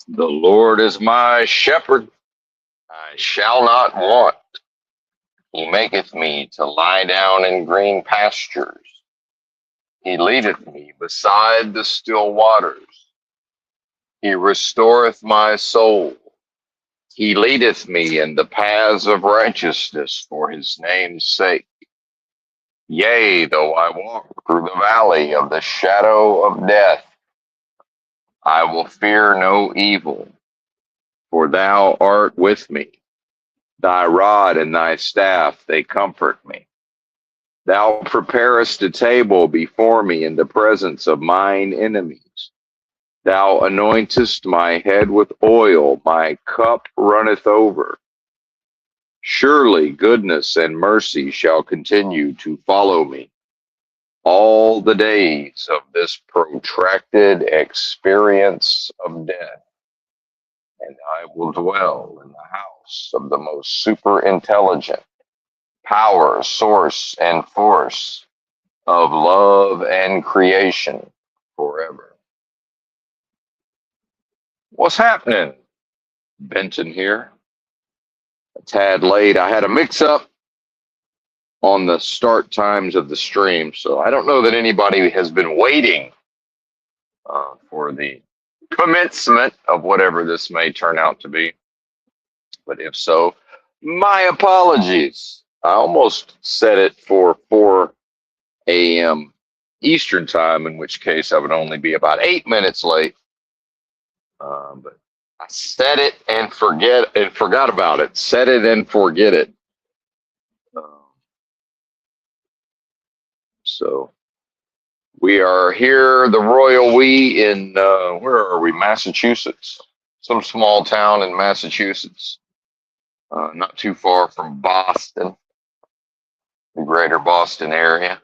The Lord is my shepherd, I shall not want. He maketh me to lie down in green pastures. He leadeth me beside the still waters. He restoreth my soul. He leadeth me in the paths of righteousness for his name's sake. Yea, though I walk through the valley of the shadow of death, I will fear no evil, for thou art with me. Thy rod and thy staff, they comfort me. Thou preparest a table before me in the presence of mine enemies. Thou anointest my head with oil, my cup runneth over. Surely goodness and mercy shall continue to follow me all the days of this protracted experience of death, and I will dwell in the house of the most super intelligent, power, source, and force of love and creation forever. What's happening? Benton here. A tad late. I had a mix up on the start times of the stream, so I don't know that anybody has been waiting for the commencement of whatever this may turn out to be. But if so, my apologies. I almost set it for 4 a.m. Eastern time, in which case I would only be about 8 minutes late. But I set it and forgot about it. Set it and forget it. So we are here, the Royal We in where are we? Massachusetts, some small town in Massachusetts, not too far from Boston, the greater Boston area.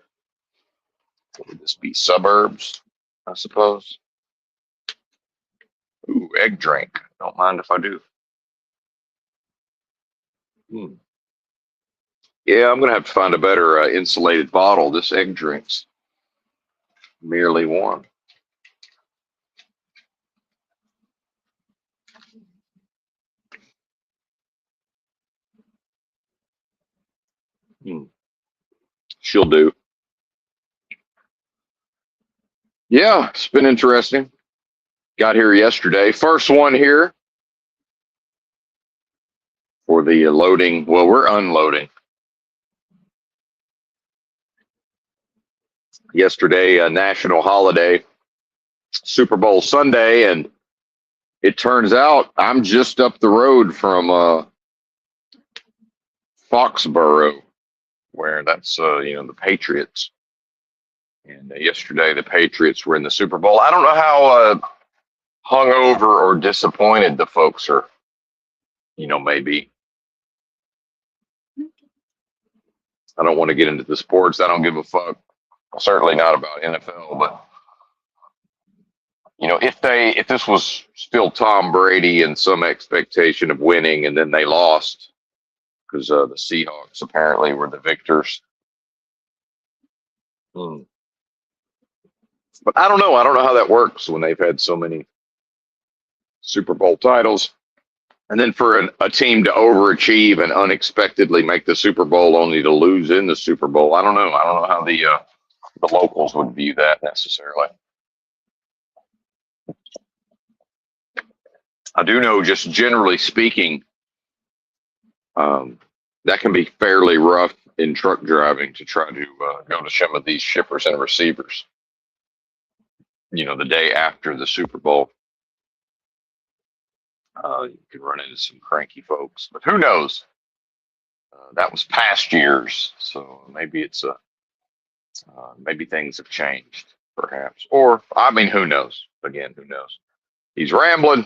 Would this be suburbs, I suppose? Ooh, egg drink. Don't mind if I do. Yeah, I'm gonna have to find a better insulated bottle. This egg drink's merely warm. Hmm. She'll do. Yeah, it's been interesting. Got here yesterday. First one here for the loading. Well, we're unloading. Yesterday, a national holiday, Super Bowl Sunday, and it turns out I'm just up the road from Foxborough, where that's the Patriots. And yesterday, the Patriots were in the Super Bowl. I don't know how hungover or disappointed the folks are, maybe. I don't want to get into the sports. I don't give a fuck. Certainly not about NFL, but if this was still Tom Brady and some expectation of winning, and then they lost because the Seahawks apparently were the victors. Hmm. But I don't know. I don't know how that works when they've had so many Super Bowl titles. And then for a team to overachieve and unexpectedly make the Super Bowl only to lose in the Super Bowl, I don't know. I don't know how the locals would view that necessarily. I do know, just generally speaking, that can be fairly rough in truck driving to try to go to some of these shippers and receivers. The day after the Super Bowl. You could run into some cranky folks, but who knows? That was past years, so maybe maybe things have changed, perhaps. Or I mean, who knows? Again, who knows? He's rambling.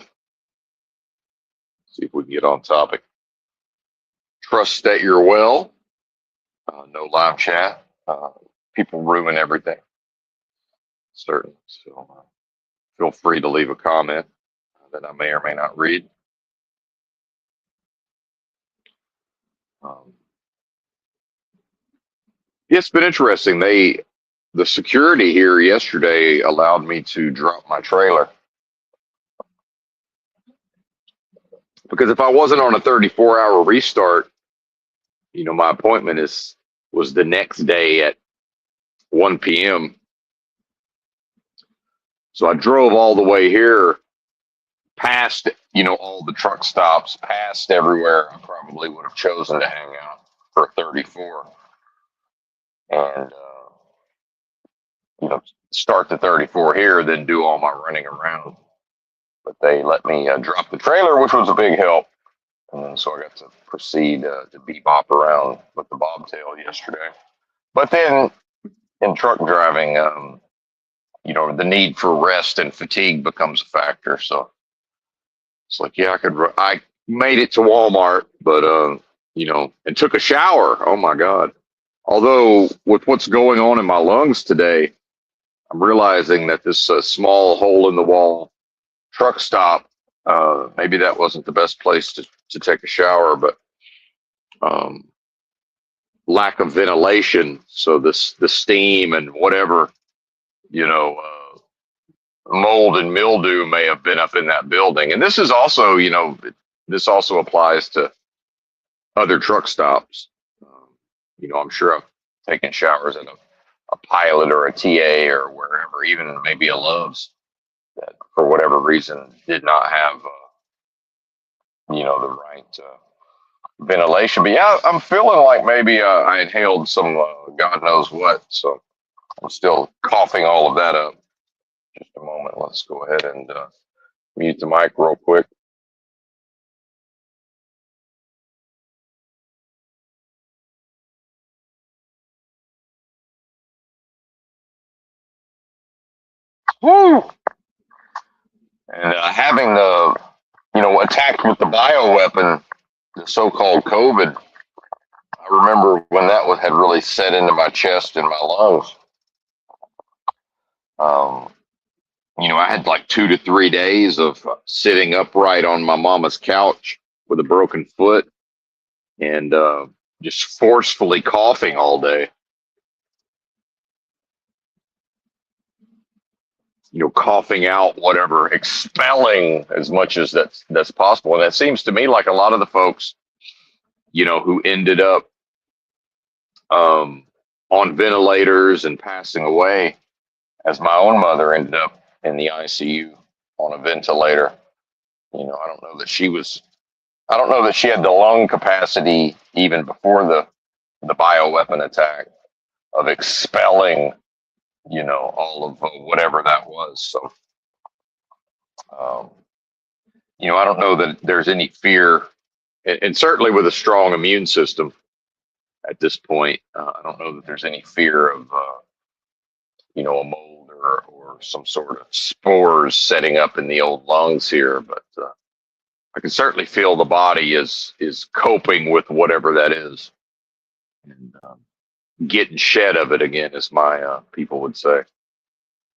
See if we can get on topic. Trust that you're well. No live chat. People ruin everything. Certainly. So feel free to leave a comment that I may or may not read. Yeah, it's been interesting. The security here yesterday allowed me to drop my trailer. Because if I wasn't on a 34-hour restart, my appointment was the next day at 1 p.m. So I drove all the way here, past, all the truck stops, past everywhere I probably would have chosen to hang out for 34, and start the 34 here, then do all my running around. But they let me drop the trailer, which was a big help. And so I got to proceed to bebop around with the bobtail yesterday. But then in truck driving, the need for rest and fatigue becomes a factor. So it's like, yeah, I made it to Walmart, but, and took a shower. Oh my God. Although with what's going on in my lungs today, I'm realizing that this small hole in the wall truck stop, maybe that wasn't the best place to take a shower, but um, lack of ventilation. So the steam and whatever, mold and mildew may have been up in that building. And this is also, this also applies to other truck stops. I'm sure I've taken showers at a Pilot or a TA or wherever, even maybe a Love's, that for whatever reason did not have, the right ventilation. But yeah, I'm feeling like maybe I inhaled some God knows what. So I'm still coughing all of that up. Just a moment. Let's go ahead and mute the mic real quick. Woo! And having attacked with the bioweapon, the so-called COVID, I remember when that had really set into my chest and my lungs. I had like 2 to 3 days of sitting upright on my mama's couch with a broken foot and just forcefully coughing all day. Coughing out whatever, expelling as much as that's possible. And that seems to me like a lot of the folks, who ended up on ventilators and passing away, as my own mother ended up in the ICU on a ventilator. I don't know that she had the lung capacity even before the bioweapon attack of expelling, all of whatever that was. So, I don't know that there's any fear, and certainly with a strong immune system at this point, I don't know that there's any fear of, a mold or some sort of spores setting up in the old lungs here. But I can certainly feel the body is coping with whatever that is, and getting shed of it again, as my people would say.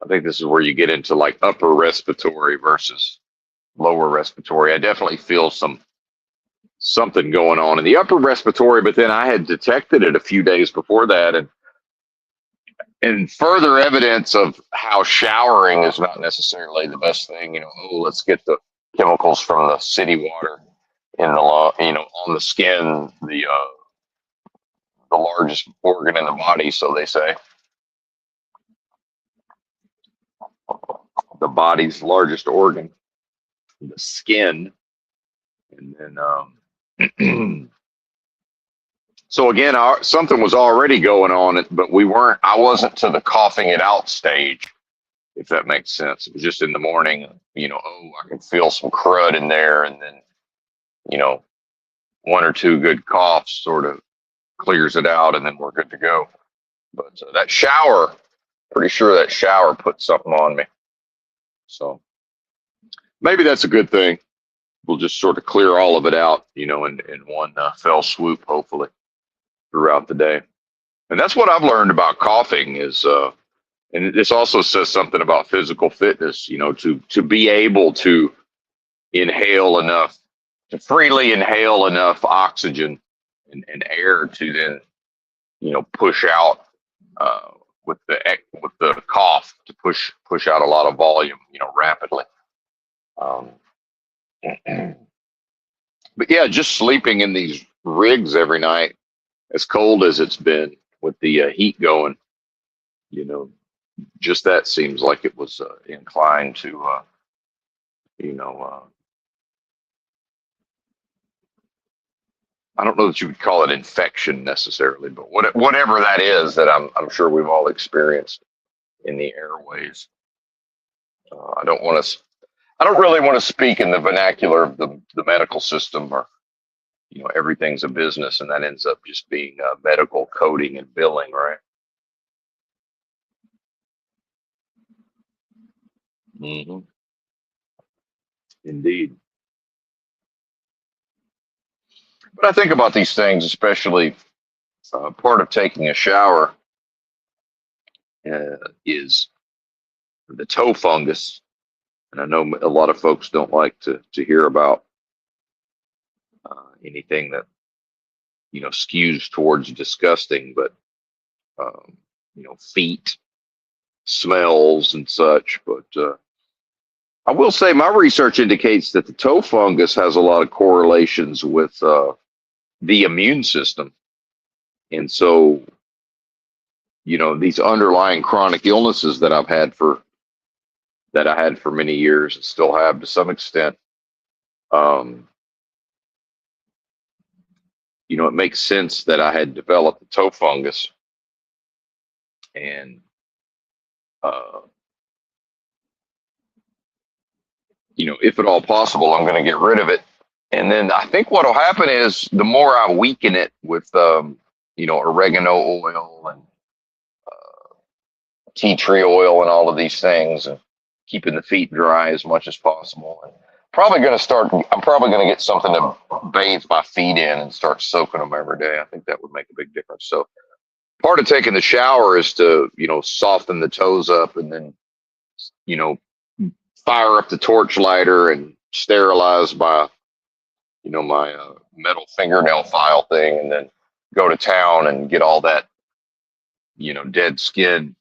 I think this is where you get into like upper respiratory versus lower respiratory. I definitely feel something going on in the upper respiratory, but then I had detected it a few days before that, and further evidence of how showering is not necessarily the best thing. Let's get the chemicals from the city water in the on the skin, the largest organ in the body, so they say. The body's largest organ, the skin, and then so again, something was already going on, but I wasn't to the coughing it out stage, if that makes sense. It was just in the morning, I can feel some crud in there, and then, 1 or 2 good coughs sort of clears it out, and then we're good to go. But that shower, pretty sure that shower put something on me. So maybe that's a good thing. We'll just sort of clear all of it out, in one fell swoop, hopefully, throughout the day. And that's what I've learned about coughing is, and this also says something about physical fitness, to be able to inhale enough, to freely inhale enough oxygen and air to then, push out with the cough, to push out a lot of volume, rapidly. But yeah, just sleeping in these rigs every night, as cold as it's been with the heat going, you know, just that seems like it was inclined to, you know, I don't know that you would call it infection necessarily, but whatever that is that I'm sure we've all experienced in the airways. I don't want to. I don't really want to speak in the vernacular of the medical system, or everything's a business, and that ends up just being medical coding and billing, right? Hmm. Indeed. But I think about these things, especially part of taking a shower is the toe fungus. And I know a lot of folks don't like to hear about anything that skews towards disgusting, but feet, smells, and such. But I will say my research indicates that the toe fungus has a lot of correlations with the immune system, and so these underlying chronic illnesses that I had for many years and still have to some extent. Um, it makes sense that I had developed the toe fungus, and uh, if at all possible, I'm going to get rid of it. And then I think what will happen is the more I weaken it with, oregano oil and tea tree oil and all of these things, and keeping the feet dry as much as possible. And I'm probably going to get something to bathe my feet in and start soaking them every day. I think that would make a big difference. So part of taking the shower is to, soften the toes up, and then, you know, fire up the torch lighter and sterilize my metal fingernail file thing, and then go to town and get all that, dead skin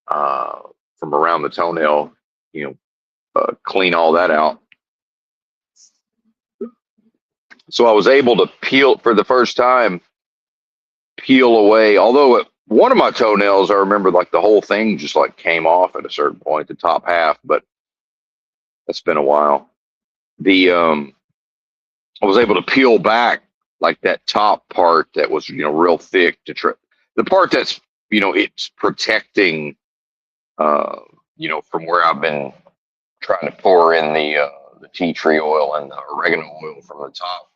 uh, from around the toenail, clean all that out. So I was able to peel for the first time, peel away. Although one of my toenails, I remember like the whole thing just like came off at a certain point, the top half, but that's been a while. The I was able to peel back like that top part that was real thick to try the part that's it's protecting from where I've been trying to pour in the tea tree oil and the oregano oil from the top.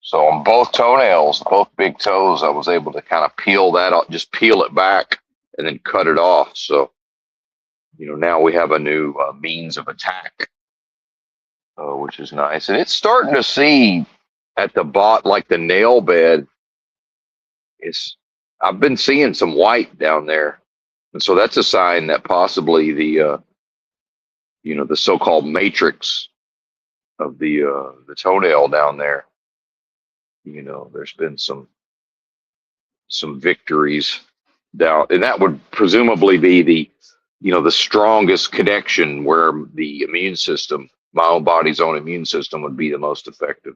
So on both toenails, both big toes, I was able to kind of peel that off, just peel it back and then cut it off. So now we have a new means of attack, which is nice. And it's starting to see at the bot, like the nail bed, is I've been seeing some white down there. And so that's a sign that possibly the the so-called matrix of the toenail down there, there's been some victories down, and that would presumably be the strongest connection where the immune system, my own body's own immune system, would be the most effective.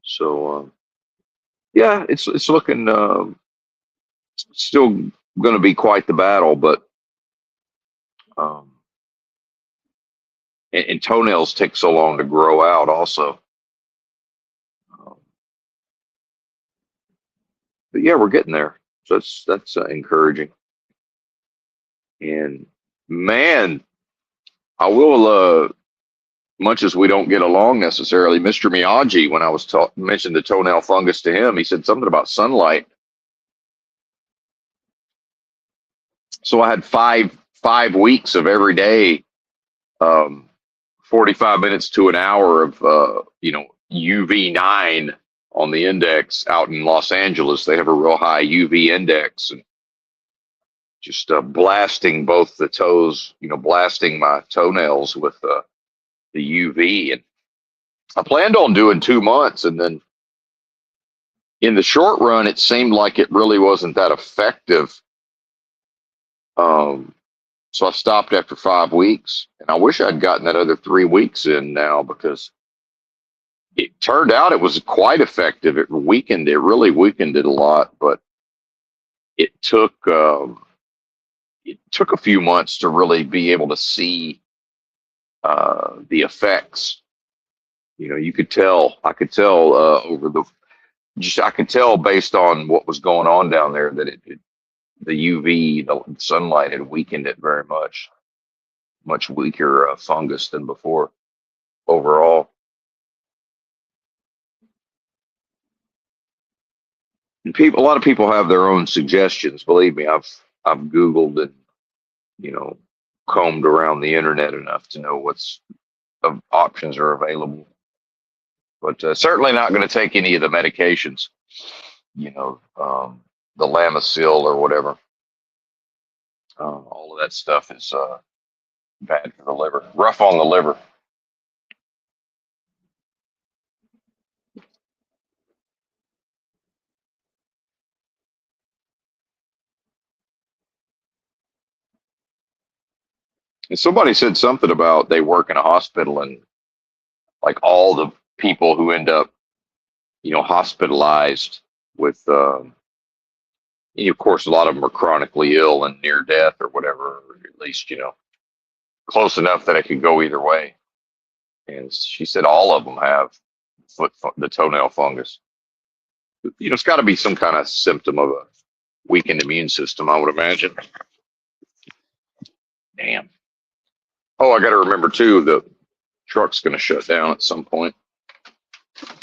So yeah, it's looking still going to be quite the battle, but um, and toenails take so long to grow out also. Um, but yeah, we're getting there. So that's encouraging. And man, I will much as we don't get along necessarily, Mr. Miyagi, when I was mentioned the toenail fungus to him, he said something about sunlight. So I had five weeks of every day, 45 minutes to an hour of UV9 on the index out in Los Angeles. They have a real high UV index, and just blasting both the toes, blasting my toenails with the UV. And I planned on doing 2 months, and then in the short run, it seemed like it really wasn't that effective. So I stopped after 5 weeks, and I wish I'd gotten that other 3 weeks in now, because it turned out it was quite effective. It really weakened it a lot, but it took a few months to really be able to see the effects. You could tell. I could tell I could tell based on what was going on down there that the UV, the sunlight had weakened it very much, much weaker fungus than before overall. And a lot of people have their own suggestions. Believe me, I've Googled and you know combed around the internet enough to know what's options are available. But certainly not going to take any of the medications. The Lamisil or whatever. All of that stuff is bad for the liver. Rough on the liver. And somebody said something about they work in a hospital and like all the people who end up, hospitalized with, of course, a lot of them are chronically ill and near death or whatever, or at least, close enough that it could go either way. And she said all of them have the toenail fungus. It's got to be some kind of symptom of a weakened immune system, I would imagine. Damn. Oh, I got to remember too, the truck's going to shut down at some point.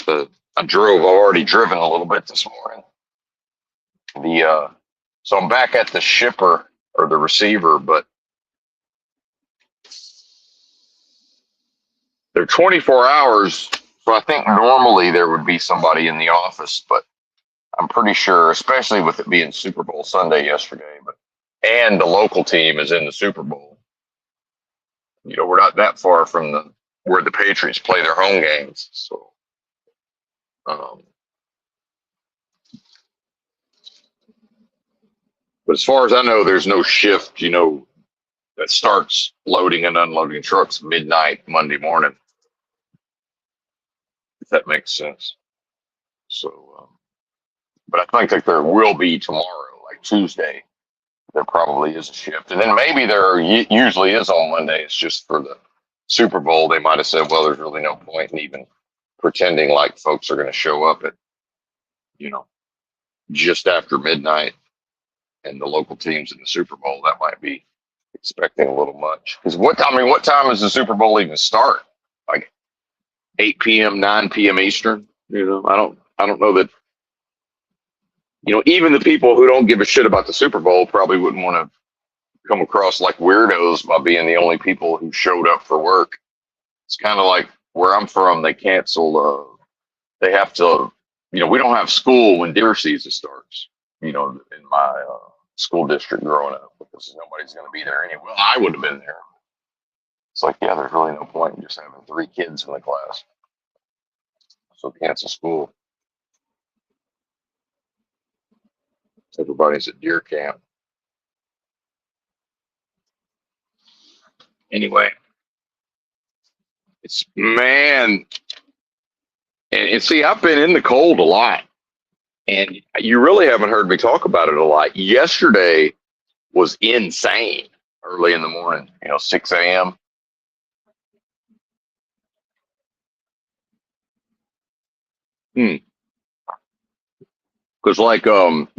I've already driven a little bit this morning. So I'm back at the shipper or the receiver, but they're 24 hours. So I think normally there would be somebody in the office, but I'm pretty sure, especially with it being Super Bowl Sunday yesterday, and the local team is in the Super Bowl. We're not that far from where the Patriots play their home games. So, but as far as I know, there's no shift, that starts loading and unloading trucks midnight Monday morning. If that makes sense. So, but I think that there will be tomorrow, like Tuesday. There probably is a shift, and then maybe there usually is on Monday. It's just for the Super Bowl. They might have said, "Well, there's really no point in even pretending like folks are going to show up at, just after midnight." And the local teams in the Super Bowl, that might be expecting a little much. Because what time does the Super Bowl even start? Like 8 p.m., 9 p.m. Eastern. I don't know that. Even the people who don't give a shit about the Super Bowl probably wouldn't want to come across like weirdos by being the only people who showed up for work. It's kind of like where I'm from, they cancel, they have to, we don't have school when deer season starts, in my school district growing up, because nobody's going to be there anyway. Well, I would have been there. It's like, yeah, there's really no point in just having 3 kids in the class. So cancel school. Everybody's at deer camp. Anyway, it's man, and see, I've been in the cold a lot, and you really haven't heard me talk about it a lot. Yesterday was insane early in the morning, 6 a.m. Because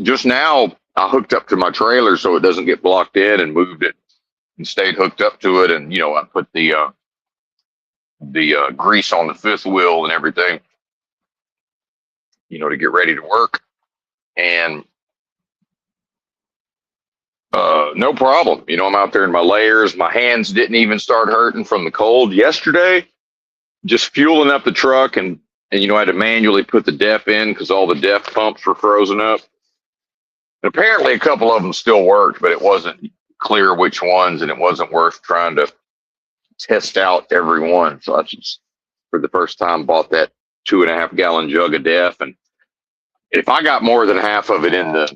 just now I hooked up to my trailer so it doesn't get blocked in, and moved it and stayed hooked up to it, and I put the grease on the 5th wheel and everything, to get ready to work, and no problem. I'm out there in my layers. My hands didn't even start hurting from the cold yesterday. Just fueling up the truck, and I had to manually put the DEF in because all the DEF pumps were frozen up. And apparently a couple of them still worked, but it wasn't clear which ones, and it wasn't worth trying to test out every one. So I just, for the first time, bought that 2.5 gallon jug of DEF, and if I got more than half of it in the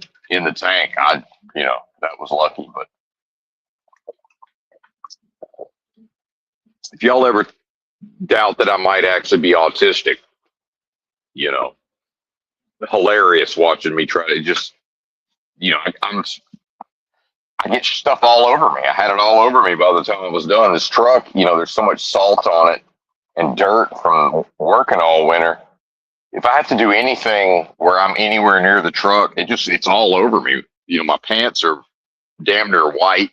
tank, that was lucky. But if y'all ever doubt that I might actually be autistic, You know, hilarious watching me try to just, I get stuff all over me. I had it all over me by the time I was done. This truck, there's so much salt on it and dirt from working all winter. If I have to do anything where I'm anywhere near the truck, it's all over me. My pants are damn near white,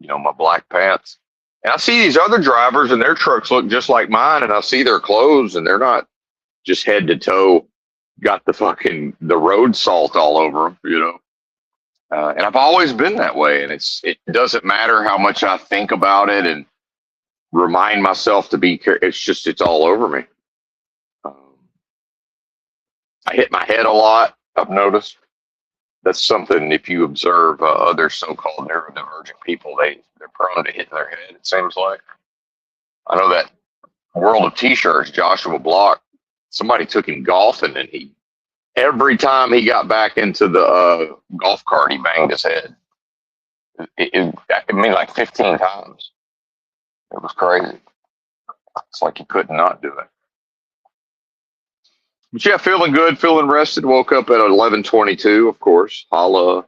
my black pants. And I see these other drivers and their trucks look just like mine, and I see their clothes and they're not just head to toe got the road salt all over them. And I've always been that way, and it doesn't matter how much I think about it and remind myself to be careful. It's all over me. Um, I hit my head a lot. I've noticed that's something. If you observe other so-called neurodivergent people, they're prone to hitting their head. It seems like. I know that World of T-shirts, Joshua Block. Somebody took him golfing, and every time he got back into the golf cart, he banged his head. I mean, like 15 times. It was crazy. It's like he could not do it. But yeah, feeling good, feeling rested. Woke up at 11:22, of course. Holla,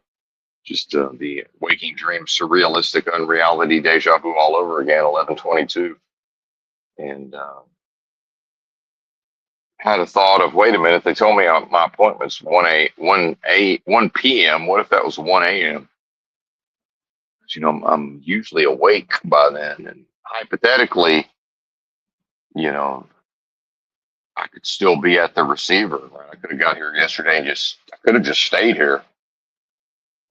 just the waking dream, surrealistic, unreality, deja vu all over again. 11:22, and had a thought of, wait a minute. They told me my appointment's 1 p.m. What if that was 1 a.m.? I'm usually awake by then, and hypothetically, I could still be at the receiver. Right? I could have got here yesterday and I could have just stayed here.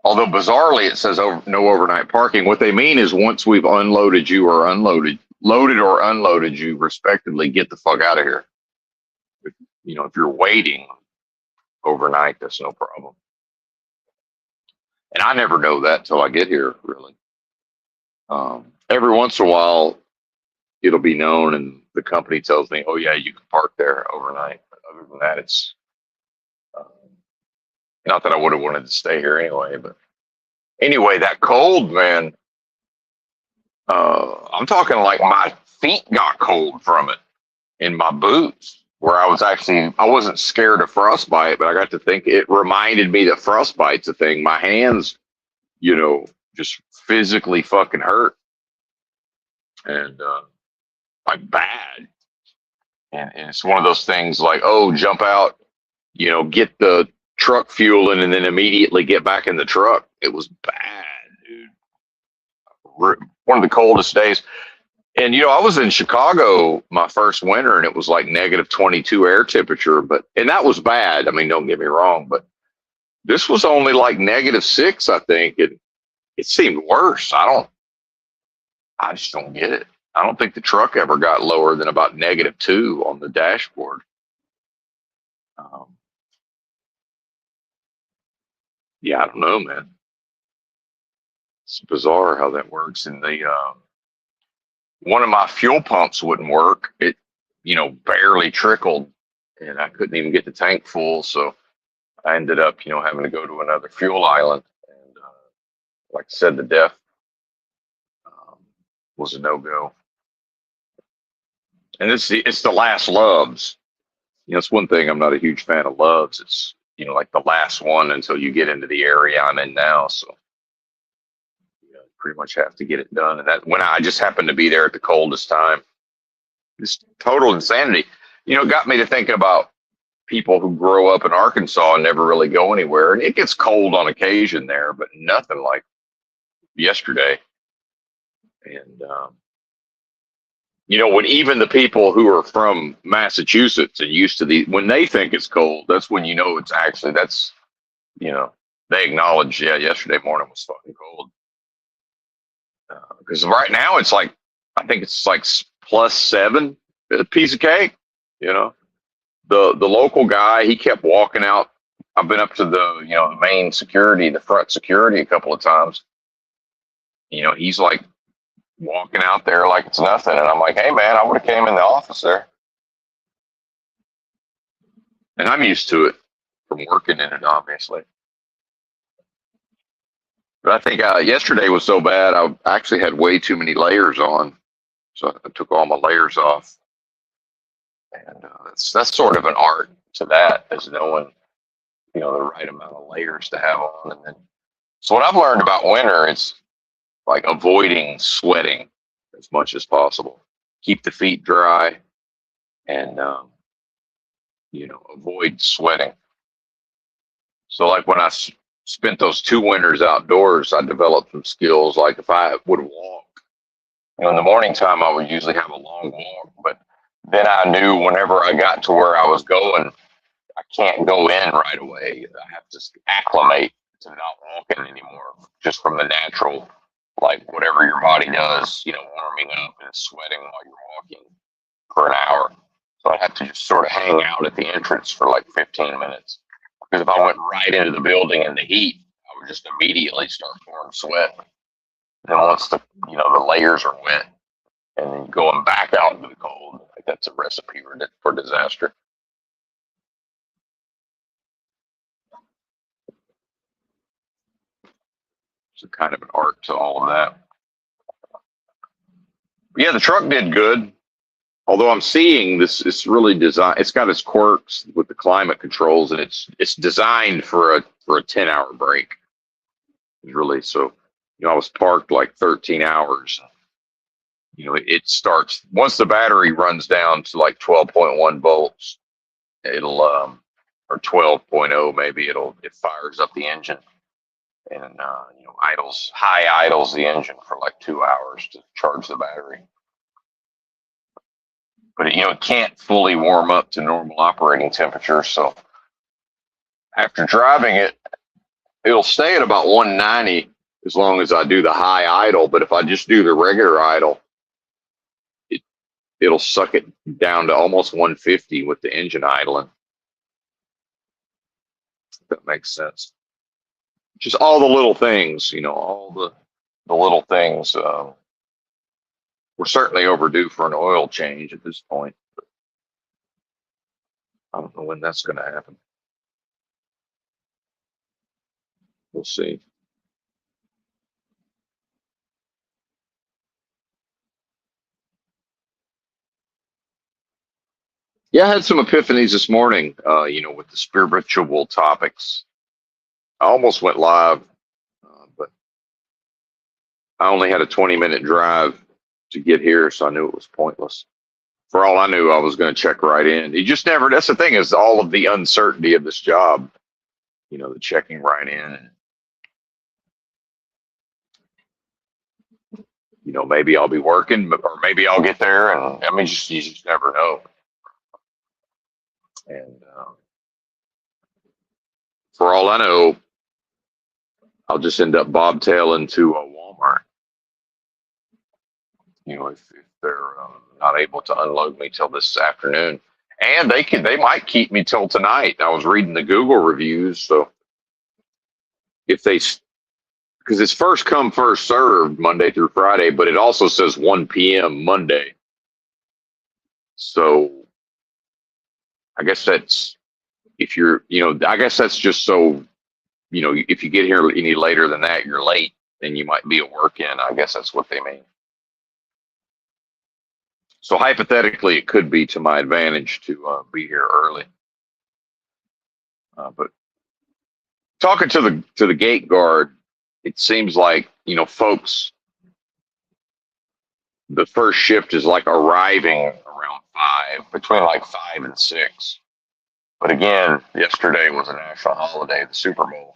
Although bizarrely, it says no overnight parking. What they mean is once we've unloaded you or loaded or unloaded you, respectively, get the fuck out of here. If you're waiting overnight, that's no problem. And I never know that till I get here, really. Every once in a while, it'll be known, and the company tells me, "Oh yeah, you can park there overnight." But other than that, it's not that I would have wanted to stay here anyway. But anyway, that cold, man. I'm talking like my feet got cold from it in my boots. Where I wasn't scared of frostbite, but I got to think it reminded me that frostbite's a thing. My hands, just physically fucking hurt, and like bad. And it's one of those things like, oh, jump out, get the truck fueling, and then immediately get back in the truck. It was bad, dude. One of the coldest days. And I was in Chicago my first winter, and it was like -22 air temperature, and that was bad. I mean, don't get me wrong, but this was only like -6, I think, and it seemed worse. I just don't get it. I don't think the truck ever got lower than about -2 on the dashboard. Yeah, I don't know, man. It's bizarre how that works. And one of my fuel pumps wouldn't work. It, barely trickled, and I couldn't even get the tank full. So I ended up, having to go to another fuel island. And like I said, the DEF was a no-go. And it's the last Loves. It's one thing I'm not a huge fan of Loves. It's, like the last one until you get into the area I'm in now. So pretty much have to get it done. And that when I just happened to be there at the coldest time, this total insanity, got me to thinking about people who grow up in Arkansas and never really go anywhere. And it gets cold on occasion there, but nothing like yesterday. And, when even the people who are from Massachusetts and used to when they think it's cold, that's when it's actually, they acknowledge, yeah, yesterday morning was fucking cold. Because right now it's like, I think it's like +7, a piece of cake. The local guy, he kept walking out. I've been up to the main security, the front security a couple of times. He's like walking out there like it's nothing, and I'm like, hey man, I would have came in the office there. And I'm used to it from working in it, obviously. But I think yesterday was so bad, I actually had way too many layers on. So I took all my layers off. And that's sort of an art to that, is knowing, the right amount of layers to have on. And then, so what I've learned about winter is like avoiding sweating as much as possible. Keep the feet dry, and avoid sweating. So like when I spent those 2 winters outdoors, I developed some skills. Like if I would walk, in the morning time, I would usually have a long walk, but then I knew whenever I got to where I was going, I can't go in right away. I have to acclimate to not walking anymore, just from the natural, like whatever your body does, warming up and sweating while you're walking for an hour. So I have to just sort of hang out at the entrance for like 15 minutes. Because if I went right into the building in the heat, I would just immediately start pouring sweat. Then once the layers are wet, and then going back out into the cold, like that's a recipe for disaster. It's kind of an art to all of that. But yeah, the truck did good. Although I'm seeing this, it's really designed. It's got its quirks with the climate controls, and it's designed for a 10-hour break. It's really so. I was parked like 13 hours. It starts once the battery runs down to like 12.1 volts. It'll or 12.0 maybe. It fires up the engine, and idles the engine for like 2 hours to charge the battery. But it can't fully warm up to normal operating temperature. So after driving it, it'll stay at about 190 as long as I do the high idle. But if I just do the regular idle, it'll suck it down to almost 150 with the engine idling. If that makes sense. Just all the little things, all the little things. We're certainly overdue for an oil change at this point. But I don't know when that's going to happen. We'll see. Yeah, I had some epiphanies this morning, with the spiritual topics. I almost went live, but I only had a 20-minute drive to get here, so I knew it was pointless. For all I knew, I was going to check right in. You just never, that's the thing, is all of the uncertainty of this job, the checking right in. Maybe I'll be working, or maybe I'll get there, and I mean, you just never know. And for all I know, I'll just end up bobtailing to a Walmart. If they're not able to unload me till this afternoon, and they might keep me till tonight. I was reading the Google reviews, so if they, because it's first come first served Monday through Friday, but it also says 1 p.m. Monday. So I guess that's if you're, I guess that's just so, if you get here any later than that, you're late, then you might be at work in. I guess that's what they mean. So hypothetically, it could be to my advantage to be here early. But talking to the gate guard, it seems like folks, the first shift is like arriving around 5, between like 5 and 6. But again, yesterday was a national holiday, the Super Bowl,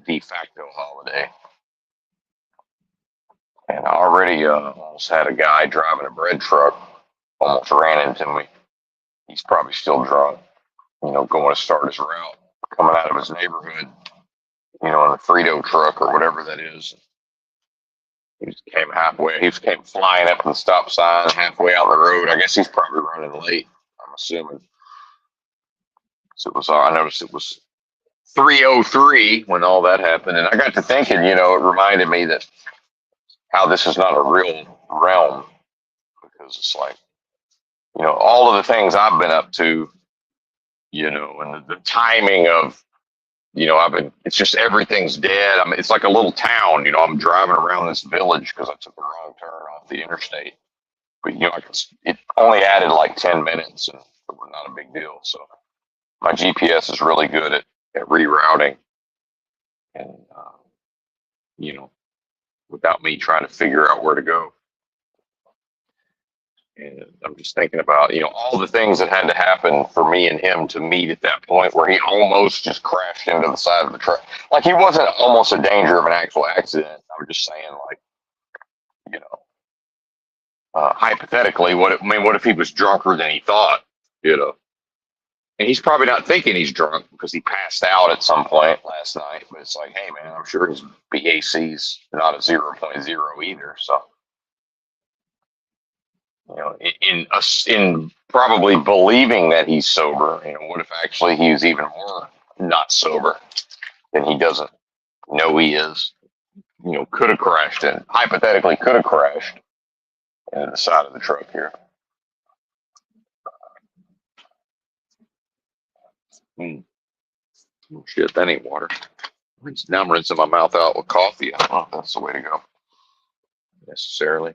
de facto holiday. And I already almost had a guy driving a bread truck almost ran into me. He's probably still drunk, going to start his route, coming out of his neighborhood, in a Frito truck or whatever that is. He just came halfway. He came flying up to the stop sign halfway out the road. I guess he's probably running late, I'm assuming. So I noticed it was 3:03 when all that happened. And I got to thinking, it reminded me that how this is not a real realm, because it's like, all of the things I've been up to, and the timing of, it's just everything's dead. I mean, it's like a little town, I'm driving around this village because I took a wrong turn off the interstate. but it only added like 10 minutes, and it was not a big deal. So my GPS is really good at rerouting, and you know, without me trying to figure out where to go. And I'm just thinking about, all the things that had to happen for me and him to meet at that point where he almost just crashed into the side of the truck. Like, he wasn't almost a danger of an actual accident. I'm just saying, like, you know, hypothetically, what if he was drunker than he thought, you know? And he's probably not thinking he's drunk because he passed out at some point last night. But it's like, hey, man, I'm sure his BAC's not a zero point 0.0 either. So, in probably believing that he's sober, what if actually he's even more not sober than he doesn't know he is? Could have crashed in, hypothetically could have crashed into the side of the truck here. Oh, shit, that ain't water. Now I'm rinsing my mouth out with coffee. I don't know if that's the way to go necessarily.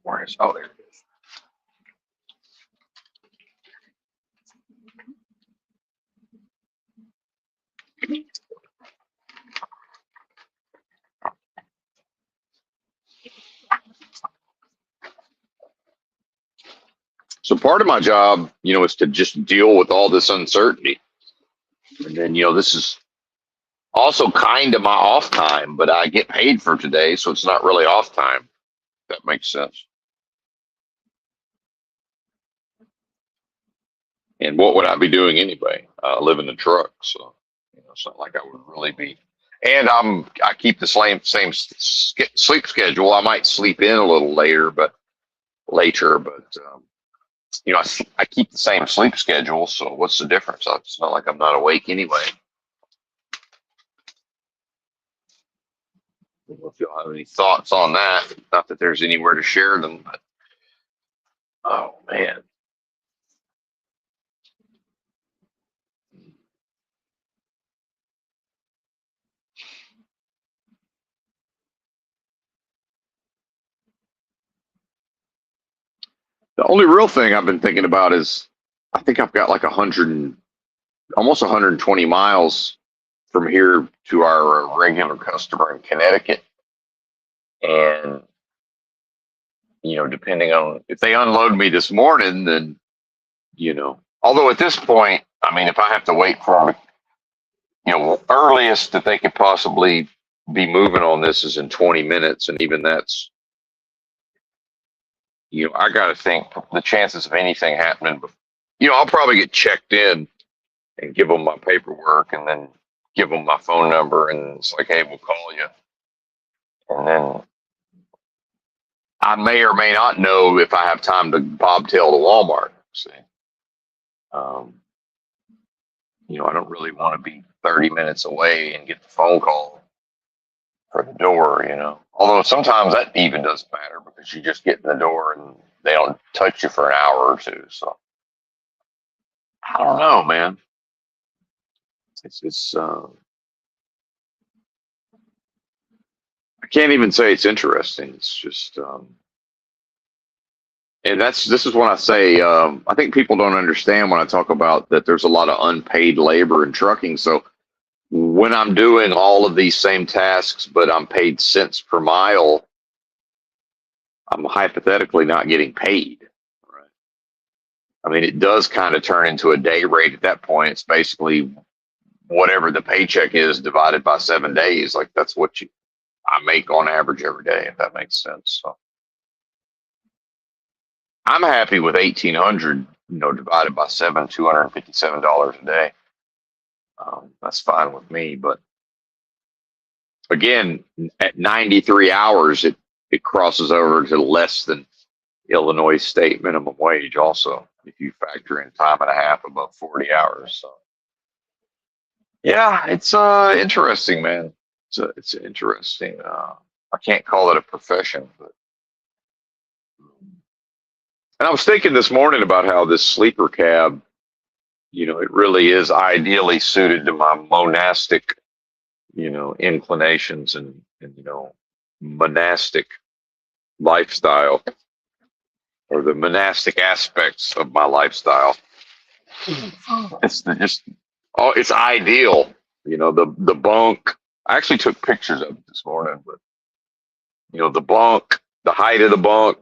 Where is? Oh, there it is. So part of my job, is to just deal with all this uncertainty. And then, this is also kind of my off time, but I get paid for today, so it's not really off time. If that makes sense. And what would I be doing anyway? Live in the truck, so it's not like I would really be. And I keep the same sleep schedule. I might sleep in a little later, but I keep the same sleep schedule. So what's the difference? It's not like I'm not awake anyway. If y'all have any thoughts on that, not that there's anywhere to share them, but oh man. The only real thing I've been thinking about is I think I've got like almost 120 miles from here to our regular customer in Connecticut. And, depending on if they unload me this morning, then, although at this point, I mean, if I have to wait for them, earliest that they could possibly be moving on this is in 20 minutes. And even that's, I got to think the chances of anything happening, I'll probably get checked in and give them my paperwork and then give them my phone number. And it's like, hey, we'll call you. And then I may or may not know if I have time to bobtail to Walmart. See, I don't really want to be 30 minutes away and get the phone call for the door, Although sometimes that even doesn't matter because you just get in the door and they don't touch you for an hour or two. So I don't know, man. It's I can't even say it's interesting. It's just and this is when I say I think people don't understand when I talk about that there's a lot of unpaid labor in trucking. So when I'm doing all of these same tasks, but I'm paid cents per mile, I'm hypothetically not getting paid. Right? I mean, it does kind of turn into a day rate at that point. It's basically whatever the paycheck is divided by 7 days. Like that's what I make on average every day, if that makes sense. So I'm happy with 1,800, divided by 7, $257 a day. That's fine with me. But again, at 93 hours, it crosses over to less than Illinois state minimum wage. Also, if you factor in time and a half above 40 hours. So yeah, it's interesting, man. It's interesting. I can't call it a profession, but. And I was thinking this morning about how this sleeper cab, it really is ideally suited to my monastic, inclinations and monastic lifestyle. or the monastic aspects of my lifestyle. Just oh, it's ideal. The bunk. I actually took pictures of it this morning, but the bunk, the height of the bunk.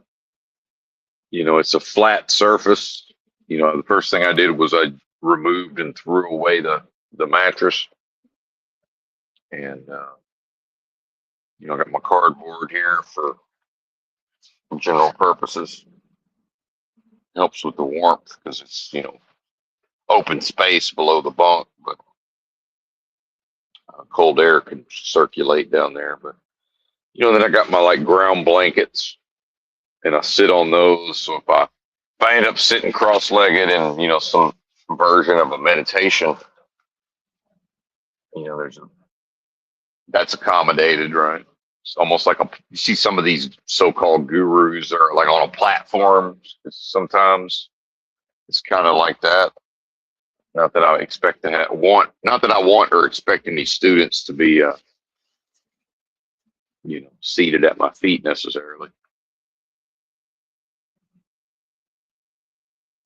It's a flat surface. The first thing I did was I removed and threw away the mattress, and I got my cardboard here for general purposes. Helps with the warmth because it's open space below the bunk, but cold air can circulate down there. But then I got my like ground blankets, and I sit on those. So if I end up sitting cross-legged in some version of a meditation, there's that's accommodated, right? It's almost like you see some of these so-called gurus that are like on a platform. Sometimes it's kind of like that. Not that I expect not that I want or expect any students to be, seated at my feet necessarily.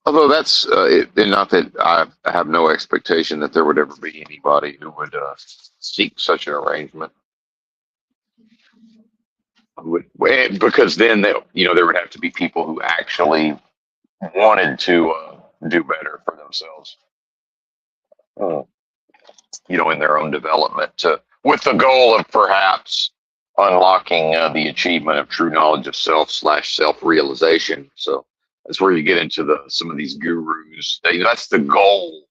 Although that's and not that I have no expectation that there would ever be anybody who would seek such an arrangement. Because then there would have to be people who actually wanted to do better for themselves, uh, in their own development, with the goal of perhaps unlocking the achievement of true knowledge of self/self realization. So that's where you get into some of these gurus. That's the goal,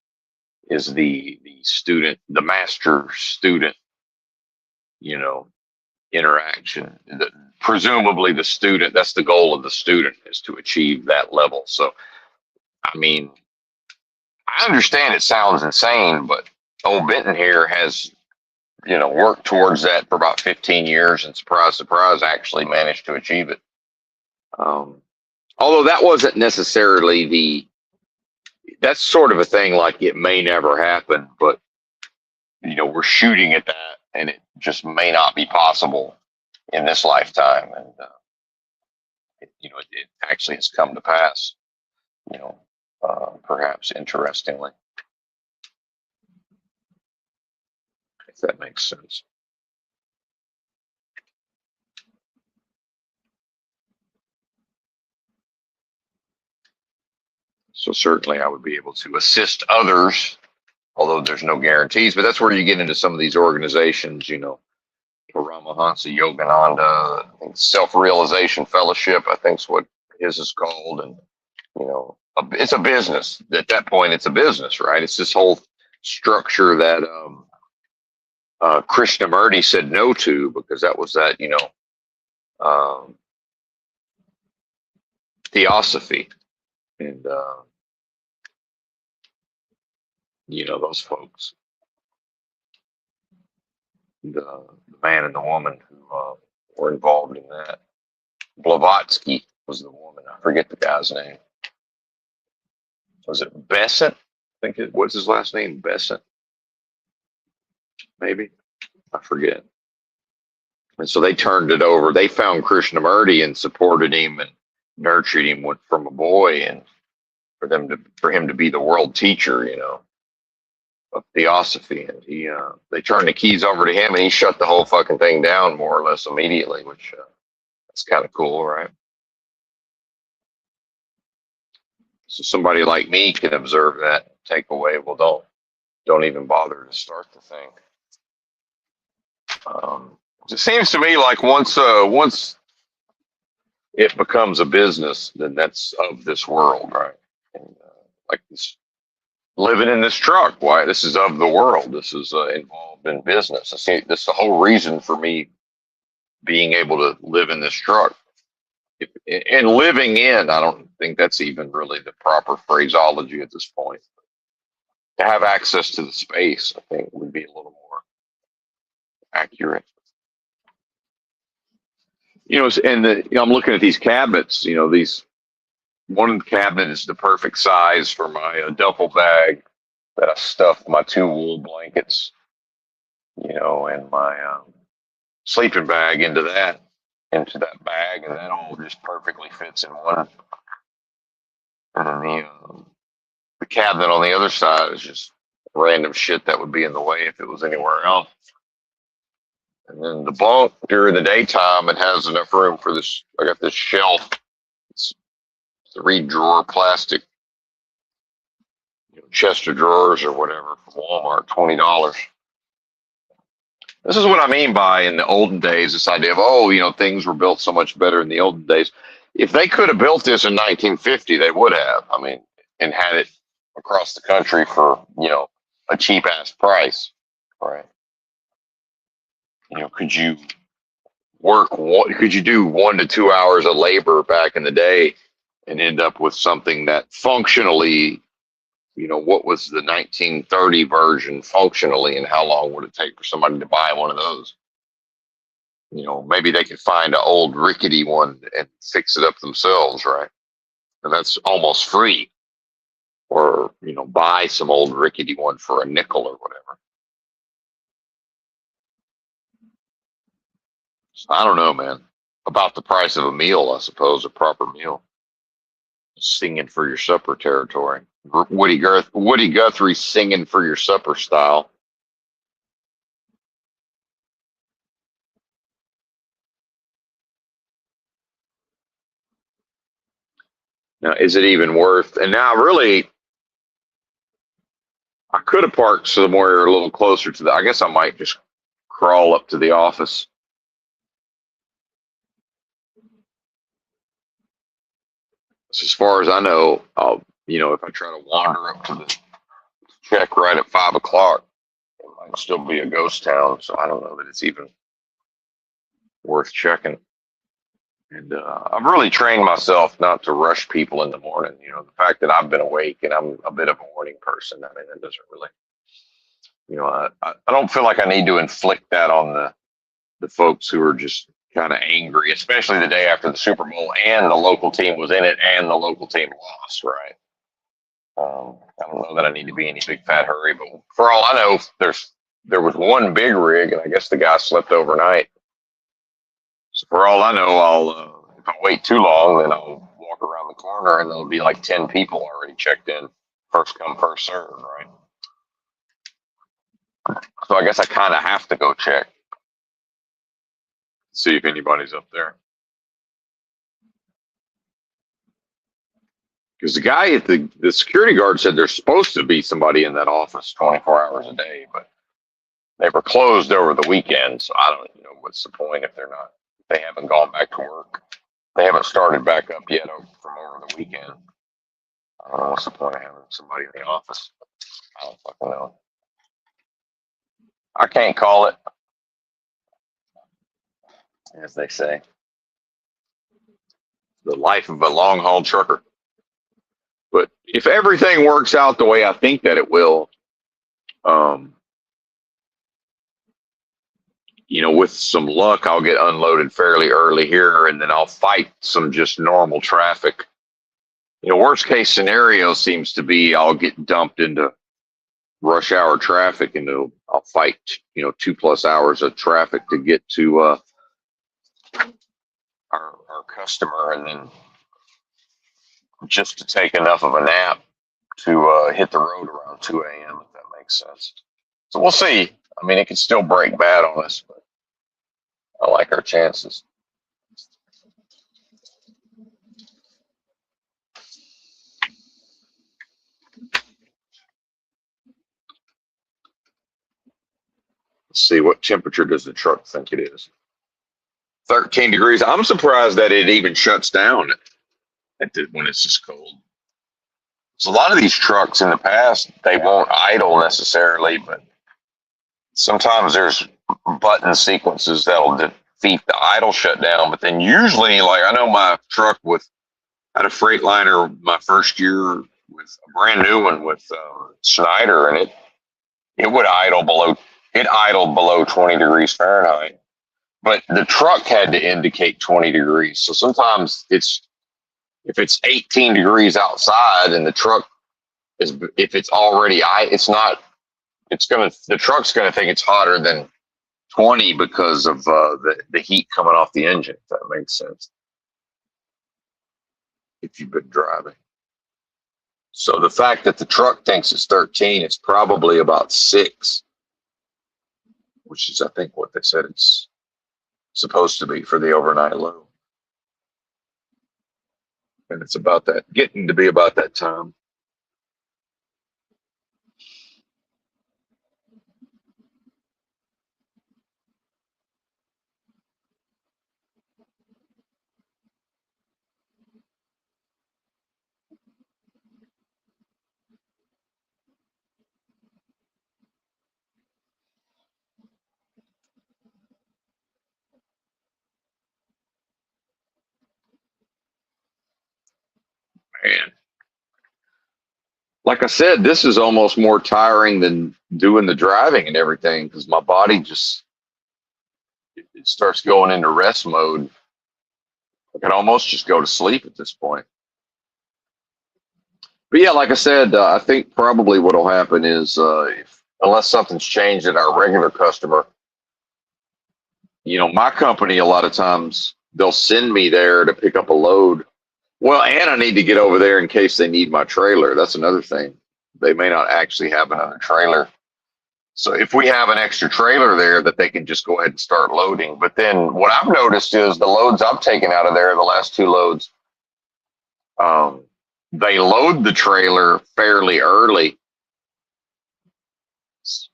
is the student, the master student, interaction. Presumably the student, that's the goal of the student, is to achieve that level. So, I mean, I understand it sounds insane, but old Benton here has, worked towards that for about 15 years, and surprise, surprise, actually managed to achieve it. Although that wasn't necessarily that's sort of a thing like it may never happen, but, we're shooting at that, and it just may not be possible in this lifetime. And, it actually has come to pass, perhaps interestingly, if that makes sense. So certainly I would be able to assist others, although there's no guarantees. But that's where you get into some of these organizations, Paramahansa Yogananda, Self-Realization Fellowship, I think is what his is called. And, it's a business. At that point, it's a business, right? It's this whole structure that Krishnamurti said no to, because that was that, theosophy. And, those folks, the man and the woman who were involved in that. Blavatsky was the woman. I forget the guy's name. Was it Besant? I think what's his last name? Besant? Maybe? I forget. And so they turned it over. They found Krishnamurti and supported him and nurtured him from a boy, and for him to be the world teacher, of theosophy. And they turned the keys over to him, and he shut the whole fucking thing down more or less immediately, which that's kind of cool, right? So somebody like me can observe that, and take away, well, don't even bother to start the thing. It seems to me like once it becomes a business, then that's of this world, right? And, like this, living in this truck, why? This is of the world. This is involved in business. I see this is the whole reason for me being able to live in this truck. And living in, I don't think that's even really the proper phraseology at this point. To have access to the space, I think, would be a little more accurate. And I'm looking at these cabinets. One cabinet is the perfect size for my duffel bag that I stuff my 2 wool blankets, and my sleeping bag into that bag, and that all just perfectly fits in one And then the cabinet on the other side is just random shit that would be in the way if it was anywhere else. And then the bunk during the daytime, it has enough room for this. I got this shelf. It's 3 drawer plastic, chest of drawers or whatever from Walmart, $20. This is what I mean by in the olden days, this idea of, things were built so much better in the olden days. If they could have built this in 1950, they would have. I mean, and had it across the country for, a cheap ass price, right? Could you could you do 1 to 2 hours of labor back in the day and end up with something that functionally, what was the 1930 version functionally, and how long would it take for somebody to buy one of those? Maybe they could find an old rickety one and fix it up themselves, right? And that's almost free. Or, buy some old rickety one for a nickel or whatever. So I don't know, man. About the price of a meal, I suppose, a proper meal. Singing for your supper territory. Woody Guthrie singing for your supper style. Now, is it even worth? And now, really, I could have parked somewhere a little closer to the. I guess I might just crawl up to the office. So as far as I know, if I try to wander up to the check right at 5 o'clock, it might still be a ghost town. So I don't know that it's even worth checking. And I've really trained myself not to rush people in the morning. The fact that I've been awake and I'm a bit of a morning person, I mean, that doesn't really, I don't feel like I need to inflict that on the folks who are just kind of angry, especially the day after the Super Bowl and the local team was in it and the local team lost, right? I don't know that I need to be in any big fat hurry, but for all I know, there was one big rig, and I guess the guy slept overnight. So for all I know, if I wait too long, then I'll walk around the corner and there'll be like 10 people already checked in. First come, first serve, right? So I guess I kind of have to go check, see if anybody's up there. Because the guy at the security guard said there's supposed to be somebody in that office 24 hours a day, but they were closed over the weekend. So I don't know what's the point if they haven't gone back to work. They haven't started back up yet from over the weekend. I don't know what's the point of having somebody in the office. I don't fucking know. I can't call it, as they say. The life of a long haul trucker. But if everything works out the way I think that it will, with some luck, I'll get unloaded fairly early here, and then I'll fight some just normal traffic. Worst case scenario seems to be I'll get dumped into rush hour traffic, and I'll fight 2+ hours of traffic to get to our customer, and then just to take enough of a nap to hit the road around 2 a.m. if that makes sense. So we'll see. I mean, it could still break bad on us, but I like our chances. Let's see, what temperature does the truck think it is? 13 degrees. I'm surprised that it even shuts down when it's just cold. So a lot of these trucks in the past, they won't idle necessarily, but sometimes there's button sequences that'll defeat the idle shutdown. But then usually, like I know my truck had a Freightliner my first year with a brand new one with Schneider, and it would idled below 20 degrees Fahrenheit. But the truck had to indicate 20 degrees. So sometimes if it's 18 degrees outside and the truck if it's already, the truck's going to think it's hotter than 20 because of the heat coming off the engine, if that makes sense. If you've been driving. So the fact that the truck thinks it's 13, it's probably about 6, which is, I think, what they said it's supposed to be for the overnight low. And it's about that, getting to be about that time. Man, like I said, this is almost more tiring than doing the driving and everything because my body just it starts going into rest mode. I can almost just go to sleep at this point. But yeah, like I said, I think probably what'll happen is unless something's changed at our regular customer, my company a lot of times they'll send me there to pick up a load. Well, and I need to get over there in case they need my trailer. That's another thing. They may not actually have another trailer. So if we have an extra trailer there that they can just go ahead and start loading. But then what I've noticed is the loads I've taken out of there, the last 2 loads, they load the trailer fairly early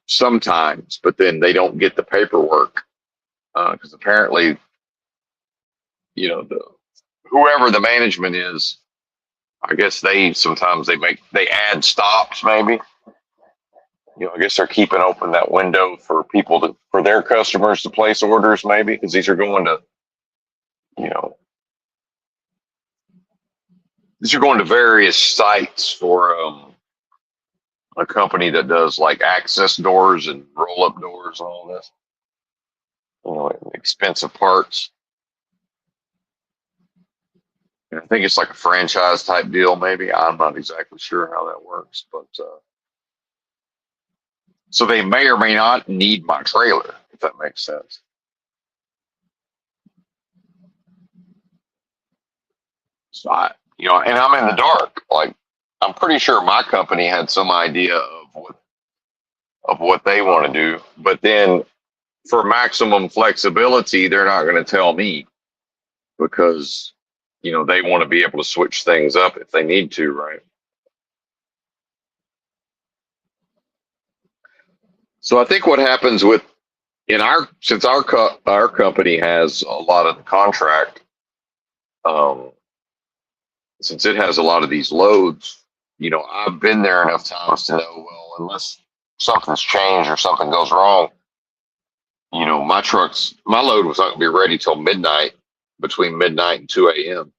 sometimes, but then they don't get the paperwork because apparently, whoever the management is, I guess sometimes they add stops maybe. I guess they're keeping open that window for for their customers to place orders maybe because these are going to, various sites for a company that does like access doors and roll up doors and all this, expensive parts. And I think it's like a franchise type deal, maybe. I'm not exactly sure how that works, but so they may or may not need my trailer, if that makes sense. So and I'm in the dark. Like I'm pretty sure my company had some idea of what they want to do, but then for maximum flexibility, they're not going to tell me because they want to be able to switch things up if they need to, right? So I think what happens since our company has a lot of the contract, um, since it has a lot of these loads, I've been there enough times to know, well, unless something's changed or something goes wrong, my load was not going to be ready till midnight, between midnight and 2 a.m.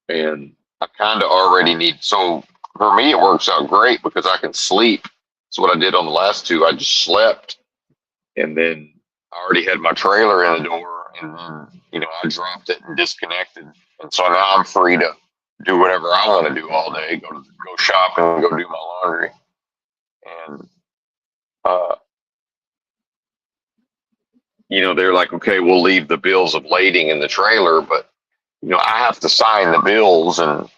And I kind of already so for me, it works out great because I can sleep. So what I did on the last 2, I just slept and then I already had my trailer in the door and then, I dropped it and disconnected. And so now I'm free to do whatever I want to do all day, go shopping and go do my laundry. And, they're like, okay, we'll leave the bills of lading in the trailer, but, I have to sign the bills and,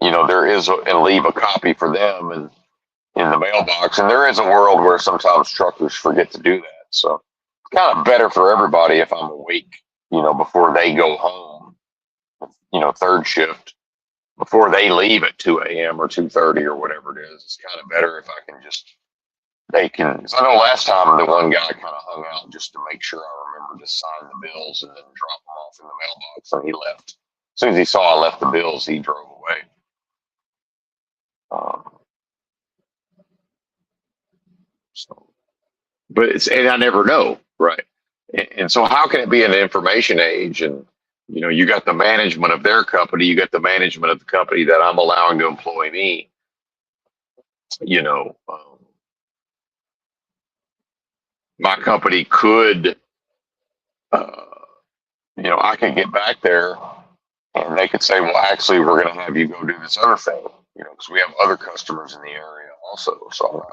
and leave a copy for them and in the mailbox. And there is a world where sometimes truckers forget to do that. So it's kind of better for everybody if I'm awake, before they go home, third shift, before they leave at 2 a.m. or 2:30 or whatever it is. It's kind of better if I can because I know last time the one guy kind of hung out just to make sure I remember to sign the bills and then drop them off in the mailbox, and he left. As soon as he saw I left the bills, he drove away. So, and I never know, right? And so how can it be an information age? And you got the management of their company, you got the management of the company that I'm allowing to employ me. My company could, I could get back there and they could say, well, actually, we're going to have you go do this other thing, because we have other customers in the area also. So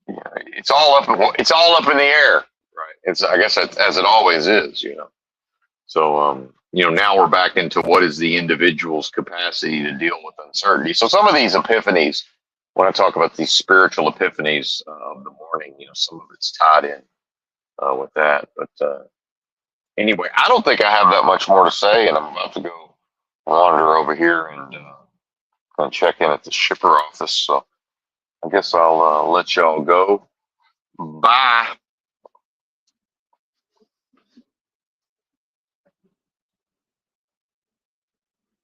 it's all up in the air, right? I guess as it always is, So now we're back into what is the individual's capacity to deal with uncertainty. So some of these epiphanies, when I talk about these spiritual epiphanies of the morning, some of it's tied in with that. But anyway, I don't think I have that much more to say, and I'm about to go wander over here and check in at the shipper office. So I guess I'll let y'all go. Bye.